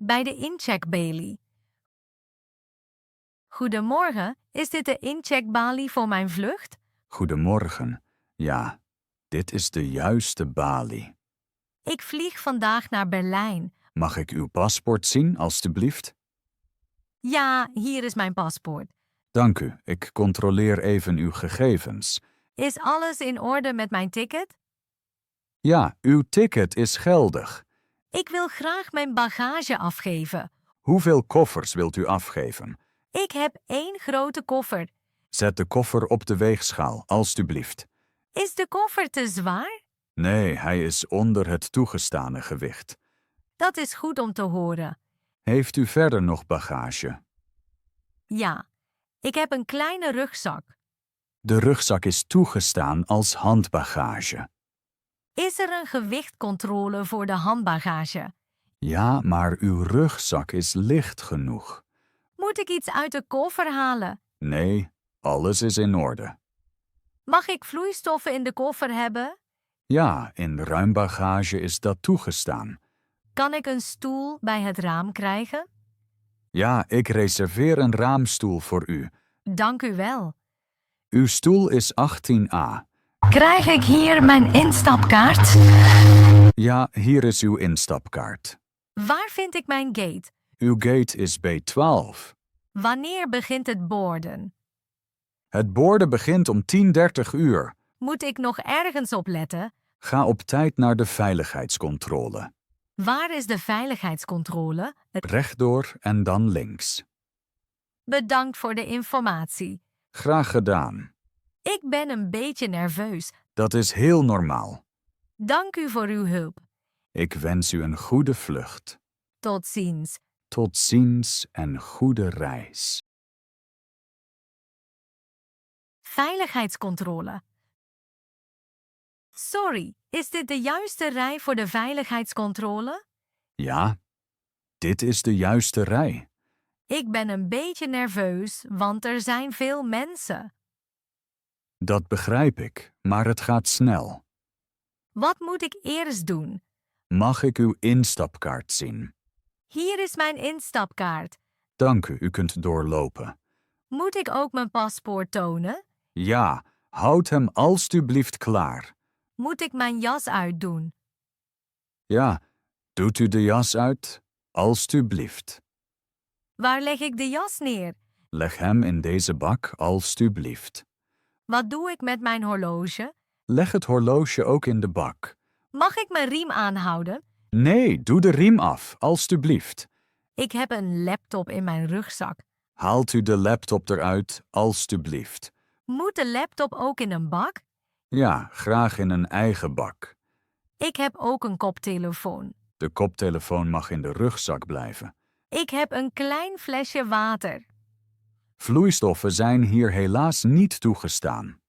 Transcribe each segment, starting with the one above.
bij de incheckbalie. Goedemorgen, is dit de incheckbalie voor mijn vlucht? Goedemorgen. Ja, dit is de juiste balie. Ik vlieg vandaag naar Berlijn. Mag ik uw paspoort zien, alstublieft? Ja, hier is mijn paspoort. Dank u, ik controleer even uw gegevens. Is alles in orde met mijn ticket? Ja, uw ticket is geldig. Ik wil graag mijn bagage afgeven. Hoeveel koffers wilt u afgeven? Ik heb 1 grote koffer. Zet de koffer op de weegschaal, alstublieft. Is de koffer te zwaar? Nee, hij is onder het toegestane gewicht. Dat is goed om te horen. Heeft u verder nog bagage? Ja, ik heb een kleine rugzak. De rugzak is toegestaan als handbagage. Is er een gewichtcontrole voor de handbagage? Ja, maar uw rugzak is licht genoeg. Moet ik iets uit de koffer halen? Nee, alles is in orde. Mag ik vloeistoffen in de koffer hebben? Ja, in ruimbagage is dat toegestaan. Kan ik een stoel bij het raam krijgen? Ja, ik reserveer een raamstoel voor u. Dank u wel. Uw stoel is 18A. Krijg ik hier mijn instapkaart? Ja, hier is uw instapkaart. Waar vind ik mijn gate? Uw gate is B12. Wanneer begint het borden? Het borden begint om 10:30. Moet ik nog ergens op letten? Ga op tijd naar de veiligheidscontrole. Waar is de veiligheidscontrole? Rechtdoor en dan links. Bedankt voor de informatie. Graag gedaan. Ik ben een beetje nerveus. Dat is heel normaal. Dank u voor uw hulp. Ik wens u een goede vlucht. Tot ziens. Tot ziens en goede reis. Veiligheidscontrole. Sorry, is dit de juiste rij voor de veiligheidscontrole? Ja, dit is de juiste rij. Ik ben een beetje nerveus, want er zijn veel mensen. Dat begrijp ik, maar het gaat snel. Wat moet ik eerst doen? Mag ik uw instapkaart zien? Hier is mijn instapkaart. Dank u, u kunt doorlopen. Moet ik ook mijn paspoort tonen? Ja, houd hem alstublieft klaar. Moet ik mijn jas uitdoen? Ja, doet u de jas uit? Alstublieft. Waar leg ik de jas neer? Leg hem in deze bak, alstublieft. Wat doe ik met mijn horloge? Leg het horloge ook in de bak. Mag ik mijn riem aanhouden? Nee, doe de riem af, alstublieft. Ik heb een laptop in mijn rugzak. Haalt u de laptop eruit, alstublieft. Moet de laptop ook in een bak? Ja, graag in een eigen bak. Ik heb ook een koptelefoon. De koptelefoon mag in de rugzak blijven. Ik heb een klein flesje water. Vloeistoffen zijn hier helaas niet toegestaan.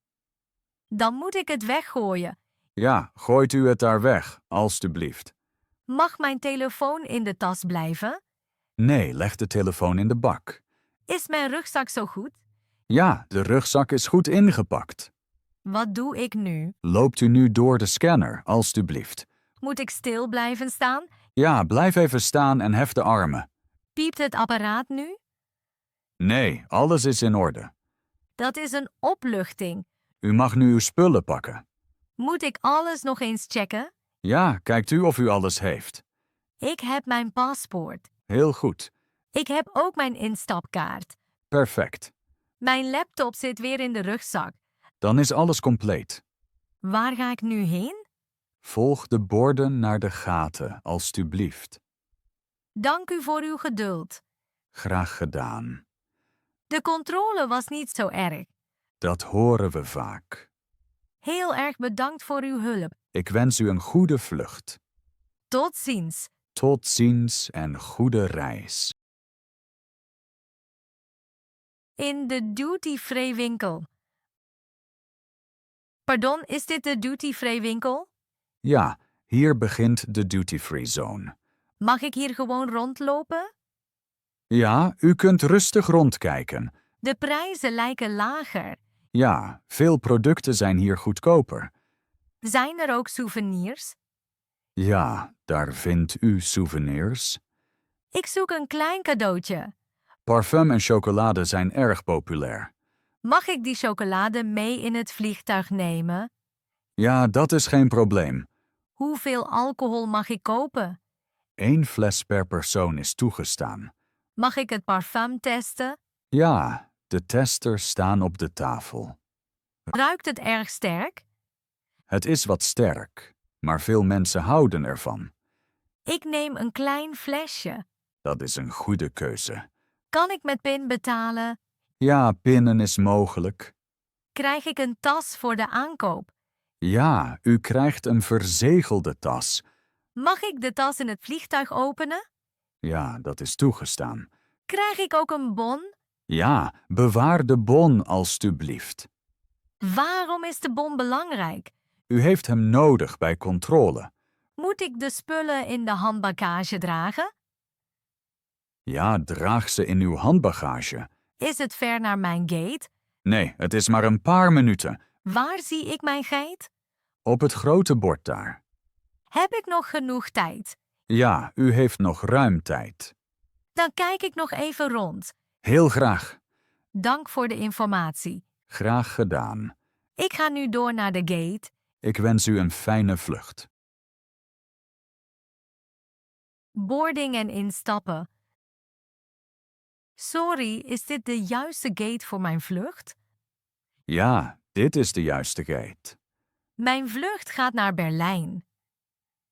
Dan moet ik het weggooien. Ja, gooit u het daar weg, alstublieft. Mag mijn telefoon in de tas blijven? Nee, leg de telefoon in de bak. Is mijn rugzak zo goed? Ja, de rugzak is goed ingepakt. Wat doe ik nu? Loopt u nu door de scanner, alstublieft. Moet ik stil blijven staan? Ja, blijf even staan en hef de armen. Piept het apparaat nu? Nee, alles is in orde. Dat is een opluchting. U mag nu uw spullen pakken. Moet ik alles nog eens checken? Ja, kijkt u of u alles heeft. Ik heb mijn paspoort. Heel goed. Ik heb ook mijn instapkaart. Perfect. Mijn laptop zit weer in de rugzak. Dan is alles compleet. Waar ga ik nu heen? Volg de borden naar de gaten, alstublieft. Dank u voor uw geduld. Graag gedaan. De controle was niet zo erg. Dat horen we vaak. Heel erg bedankt voor uw hulp. Ik wens u een goede vlucht. Tot ziens. Tot ziens en goede reis. In de duty-free winkel. Pardon, is dit de duty-free winkel? Ja, hier begint de duty-free zone. Mag ik hier gewoon rondlopen? Ja, u kunt rustig rondkijken. De prijzen lijken lager. Ja, veel producten zijn hier goedkoper. Zijn er ook souvenirs? Ja, daar vindt u souvenirs. Ik zoek een klein cadeautje. Parfum en chocolade zijn erg populair. Mag ik die chocolade mee in het vliegtuig nemen? Ja, dat is geen probleem. Hoeveel alcohol mag ik kopen? 1 fles per persoon is toegestaan. Mag ik het parfum testen? Ja, de testers staan op de tafel. Ruikt het erg sterk? Het is wat sterk, maar veel mensen houden ervan. Ik neem een klein flesje. Dat is een goede keuze. Kan ik met PIN betalen? Ja, pinnen is mogelijk. Krijg ik een tas voor de aankoop? Ja, u krijgt een verzegelde tas. Mag ik de tas in het vliegtuig openen? Ja, dat is toegestaan. Krijg ik ook een bon? Ja, bewaar de bon alstublieft. Waarom is de bon belangrijk? U heeft hem nodig bij controle. Moet ik de spullen in de handbagage dragen? Ja, draag ze in uw handbagage. Is het ver naar mijn gate? Nee, het is maar een paar minuten. Waar zie ik mijn gate? Op het grote bord daar. Heb ik nog genoeg tijd? Ja, u heeft nog ruim tijd. Dan kijk ik nog even rond. Heel graag. Dank voor de informatie. Graag gedaan. Ik ga nu door naar de gate. Ik wens u een fijne vlucht. Boarding en instappen. Sorry, is dit de juiste gate voor mijn vlucht? Ja, dit is de juiste gate. Mijn vlucht gaat naar Berlijn.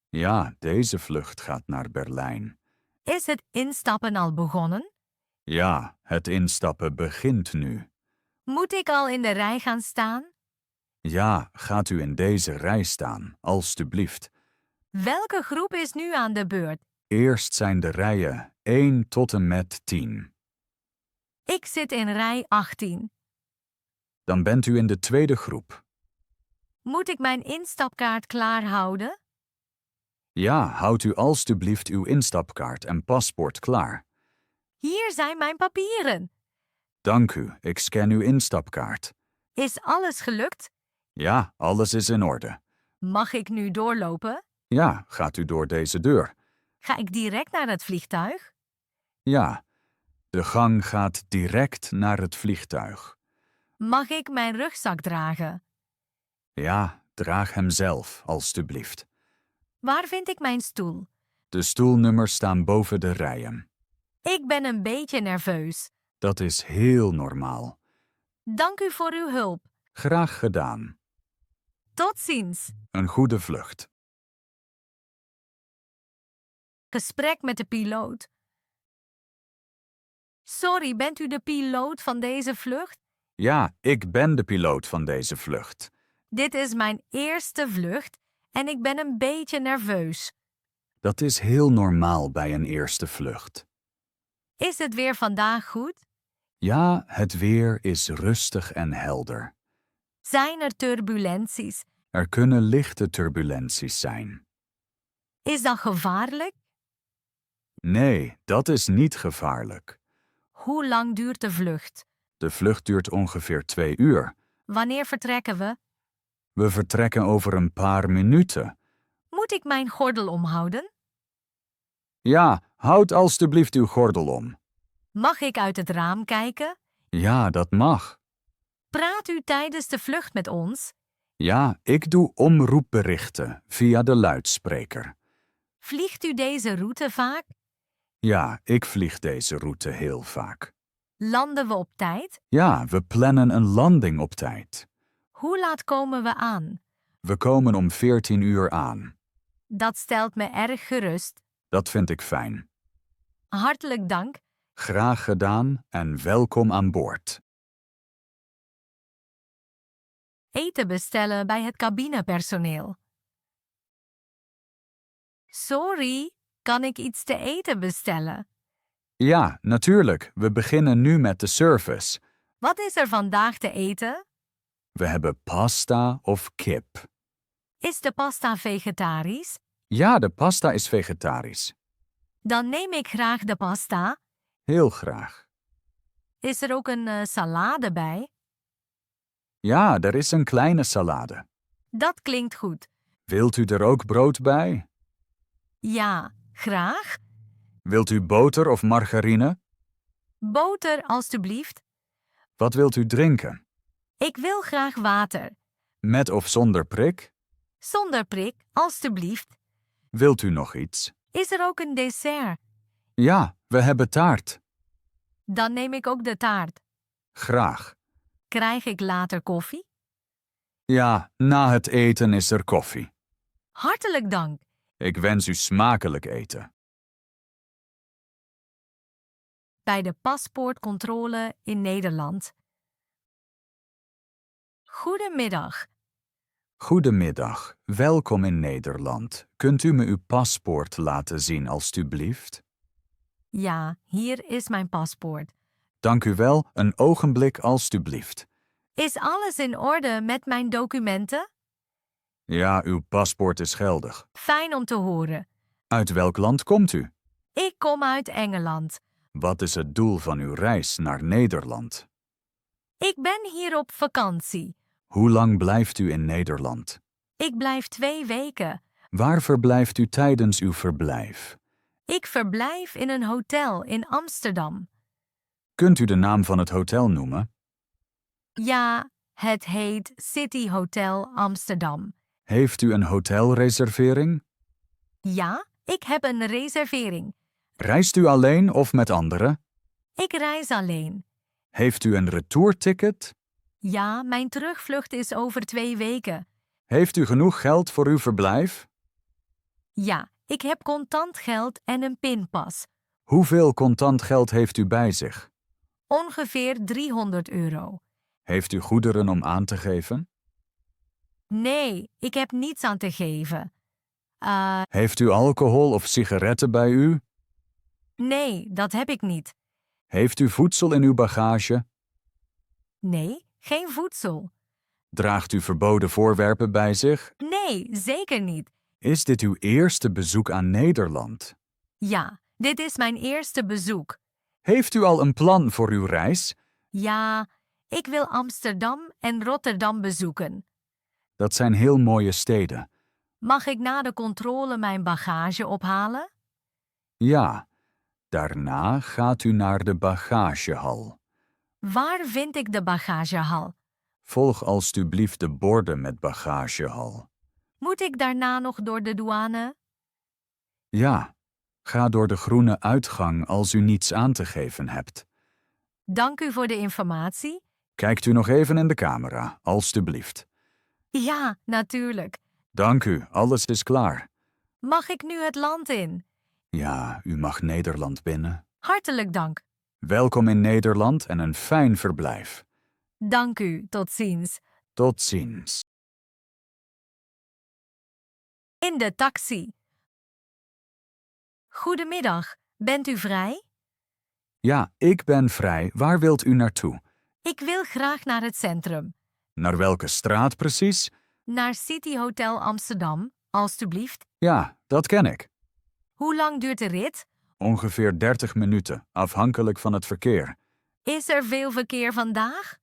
Ja, deze vlucht gaat naar Berlijn. Is het instappen al begonnen? Ja, het instappen begint nu. Moet ik al in de rij gaan staan? Ja, gaat u in deze rij staan, alstublieft. Welke groep is nu aan de beurt? Eerst zijn de rijen 1 tot en met 10. Ik zit in rij 18. Dan bent u in de tweede groep. Moet ik mijn instapkaart klaar houden? Ja, houdt u alstublieft uw instapkaart en paspoort klaar. Hier zijn mijn papieren. Dank u, ik scan uw instapkaart. Is alles gelukt? Ja, alles is in orde. Mag ik nu doorlopen? Ja, gaat u door deze deur. Ga ik direct naar het vliegtuig? Ja, de gang gaat direct naar het vliegtuig. Mag ik mijn rugzak dragen? Ja, draag hem zelf, alstublieft. Waar vind ik mijn stoel? De stoelnummers staan boven de rijen. Ik ben een beetje nerveus. Dat is heel normaal. Dank u voor uw hulp. Graag gedaan. Tot ziens. Een goede vlucht. Gesprek met de piloot. Sorry, bent u de piloot van deze vlucht? Ja, ik ben de piloot van deze vlucht. Dit is mijn eerste vlucht en ik ben een beetje nerveus. Dat is heel normaal bij een eerste vlucht. Is het weer vandaag goed? Ja, het weer is rustig en helder. Zijn er turbulenties? Er kunnen lichte turbulenties zijn. Is dat gevaarlijk? Nee, dat is niet gevaarlijk. Hoe lang duurt de vlucht? De vlucht duurt ongeveer 2 uur. Wanneer vertrekken we? We vertrekken over een paar minuten. Moet ik mijn gordel omhouden? Ja, houd alstublieft uw gordel om. Mag ik uit het raam kijken? Ja, dat mag. Praat u tijdens de vlucht met ons? Ja, ik doe omroepberichten via de luidspreker. Vliegt u deze route vaak? Ja, ik vlieg deze route heel vaak. Landen we op tijd? Ja, we plannen een landing op tijd. Hoe laat komen we aan? We komen om 14 uur aan. Dat stelt me erg gerust. Dat vind ik fijn. Hartelijk dank. Graag gedaan en welkom aan boord. Eten bestellen bij het cabinepersoneel. Sorry, kan ik iets te eten bestellen? Ja, natuurlijk. We beginnen nu met de service. Wat is er vandaag te eten? We hebben pasta of kip. Is de pasta vegetarisch? Ja, de pasta is vegetarisch. Dan neem ik graag de pasta. Heel graag. Is er ook een salade bij? Ja, er is een kleine salade. Dat klinkt goed. Wilt u er ook brood bij? Ja, graag. Wilt u boter of margarine? Boter, alstublieft. Wat wilt u drinken? Ik wil graag water. Met of zonder prik? Zonder prik, alstublieft. Wilt u nog iets? Is er ook een dessert? Ja, we hebben taart. Dan neem ik ook de taart. Graag. Krijg ik later koffie? Ja, na het eten is er koffie. Hartelijk dank. Ik wens u smakelijk eten. Bij de paspoortcontrole in Nederland. Goedemiddag. Goedemiddag, welkom in Nederland. Kunt u me uw paspoort laten zien, alstublieft? Ja, hier is mijn paspoort. Dank u wel, een ogenblik, alstublieft. Is alles in orde met mijn documenten? Ja, uw paspoort is geldig. Fijn om te horen. Uit welk land komt u? Ik kom uit Engeland. Wat is het doel van uw reis naar Nederland? Ik ben hier op vakantie. Hoe lang blijft u in Nederland? Ik blijf 2 weken. Waar verblijft u tijdens uw verblijf? Ik verblijf in een hotel in Amsterdam. Kunt u de naam van het hotel noemen? Ja, het heet City Hotel Amsterdam. Heeft u een hotelreservering? Ja, ik heb een reservering. Reist u alleen of met anderen? Ik reis alleen. Heeft u een retourticket? Ja, mijn terugvlucht is over 2 weken. Heeft u genoeg geld voor uw verblijf? Ja, ik heb contant geld en een pinpas. Hoeveel contant geld heeft u bij zich? Ongeveer €300. Heeft u goederen om aan te geven? Nee, ik heb niets aan te geven. Heeft u alcohol of sigaretten bij u? Nee, dat heb ik niet. Heeft u voedsel in uw bagage? Nee, geen voedsel. Draagt u verboden voorwerpen bij zich? Nee, zeker niet. Is dit uw eerste bezoek aan Nederland? Ja, dit is mijn eerste bezoek. Heeft u al een plan voor uw reis? Ja, ik wil Amsterdam en Rotterdam bezoeken. Dat zijn heel mooie steden. Mag ik na de controle mijn bagage ophalen? Ja. Daarna gaat u naar de bagagehal. Waar vind ik de bagagehal? Volg alstublieft de borden met bagagehal. Moet ik daarna nog door de douane? Ja. Ga door de groene uitgang als u niets aan te geven hebt. Dank u voor de informatie. Kijkt u nog even in de camera, alstublieft. Ja, natuurlijk. Dank u, alles is klaar. Mag ik nu het land in? Ja, u mag Nederland binnen. Hartelijk dank. Welkom in Nederland en een fijn verblijf. Dank u, tot ziens. Tot ziens. In de taxi. Goedemiddag, bent u vrij? Ja, ik ben vrij. Waar wilt u naartoe? Ik wil graag naar het centrum. Naar welke straat precies? Naar City Hotel Amsterdam, alstublieft. Ja, dat ken ik. Hoe lang duurt de rit? Ongeveer 30 minuten, afhankelijk van het verkeer. Is er veel verkeer vandaag?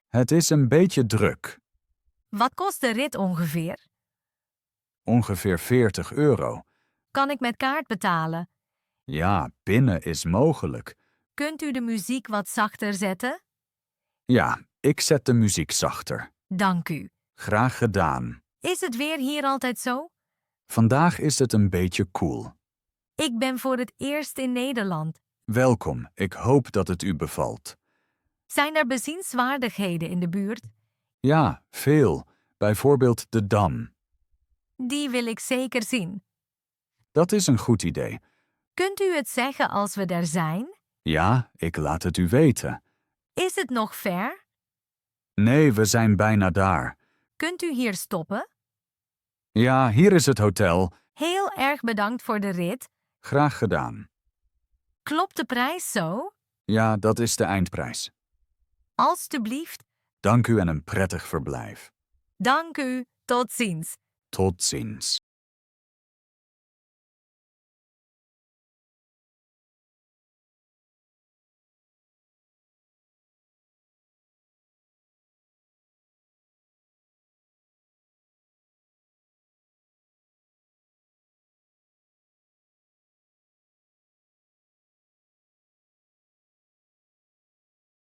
Het is een beetje druk. Wat kost de rit ongeveer? Ongeveer €40. Kan ik met kaart betalen? Ja, binnen is mogelijk. Kunt u de muziek wat zachter zetten? Ja, ik zet de muziek zachter. Dank u. Graag gedaan. Is het weer hier altijd zo? Vandaag is het een beetje koel. Ik ben voor het eerst in Nederland. Welkom, ik hoop dat het u bevalt. Zijn er bezienswaardigheden in de buurt? Ja, veel. Bijvoorbeeld de Dam. Die wil ik zeker zien. Dat is een goed idee. Kunt u het zeggen als we er zijn? Ja, ik laat het u weten. Is het nog ver? Nee, we zijn bijna daar. Kunt u hier stoppen? Ja, hier is het hotel. Heel erg bedankt voor de rit. Graag gedaan. Klopt de prijs zo? Ja, dat is de eindprijs. Alstublieft. Dank u en een prettig verblijf. Dank u. Tot ziens. Tot ziens.